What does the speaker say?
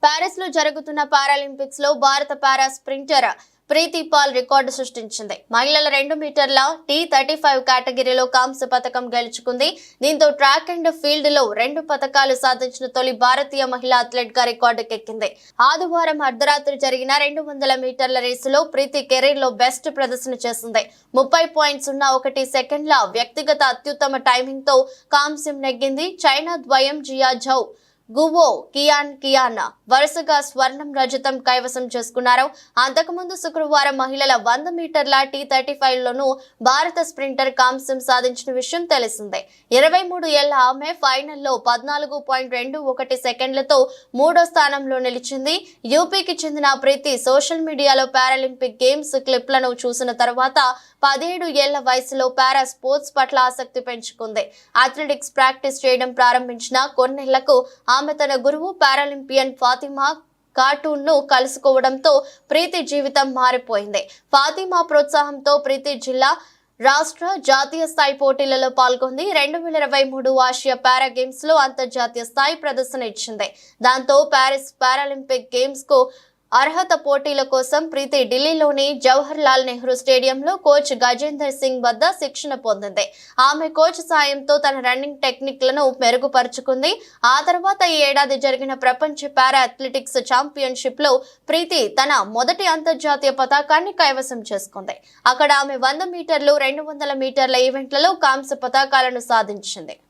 Paris లో జరుగుతున్న Paralympics లో భారత పారా స్ప్రింటర్ ప్రీతి పాల్ రికార్డు సృష్టించింది. మహిళల 2 మీటర్ల T35 కేటగిరీలో కాంస్య పతకం గెలుచుకుంది. దీంతో ట్రాక్ అండ్ ఫీల్డ్ లో 2 పతకాలు సాధించిన తొలి భారతీయ మహిళా అథ్లెట్ గా రికార్డుకెక్కింది. ఆదివారం అర్ధరాత్రి జరిగిన 200 మీటర్ల రేసులో ప్రీతి కెరీర్ లో బెస్ట్ ప్రదర్శన చేసింది. 30.01 సెకండ్ల వ్యక్తిగత అత్యుత్తమ టైమింగ్ తో కాంస్యం నెగ్గింది. చైనా ద్వయం జియా జౌ గువో కియాన్ వరుసగా స్వర్ణం రజతం కైవసం చేసుకున్నారు. అంతకుముందు శుక్రవారం మహిళల 100 మీటర్ల T35 లోనూ భారత స్ప్రింటర్ కాంస్యం సాధించిన విషయం తెలిసిందే. 23 ఏళ్ల ఆమె ఫైనల్లో 14.21 సెకండ్లతో 3వ స్థానంలో నిలిచింది. యూపీకి చెందిన ప్రీతి సోషల్ మీడియాలో పారాలింపిక్ గేమ్స్ క్లిప్లను చూసిన తర్వాత 17 ఏళ్ల వయసులో పారా స్పోర్ట్స్ పట్ల ఆసక్తి పెంచుకుంది. అథ్లెటిక్స్ ప్రాక్టీస్ చేయడం ప్రారంభించిన కొన్నేళ్లకు ఆమె తన గురువు పారాలింపియన్ ఫాతిమా కార్టూన్ ను కలుసుకోవడంతో ప్రీతి జీవితం మారిపోయింది. ఫాతిమా ప్రోత్సాహంతో ప్రీతి జిల్లా రాష్ట్ర జాతీయ స్థాయి పోటీలలో పాల్గొంది. 2023 ఆసియా పారా గేమ్స్ లో అంతర్జాతీయ స్థాయి ప్రదర్శన ఇచ్చింది. దాంతో పారిస్ పారాలింపిక్ గేమ్స్ కు అర్హత పోటీల కోసం ప్రీతి ఢిల్లీలోని జవహర్ లాల్ నెహ్రూ స్టేడియంలో కోచ్ గజేందర్ సింగ్ వద్ద శిక్షణ పొందింది. ఆమె కోచ్ సాయంతో తన రన్నింగ్ టెక్నిక్లను మెరుగుపరుచుకుంది. ఆ తర్వాత ఈ ఏడాది జరిగిన ప్రపంచ పారా అథ్లెటిక్స్ ఛాంపియన్షిప్ లో ప్రీతి తన మొదటి అంతర్జాతీయ పతాకాన్ని కైవసం చేసుకుంది. అక్కడ ఆమె 100 మీటర్లు, 200 మీటర్ల ఈవెంట్లలో కాంస్య పతాకాలను సాధించింది.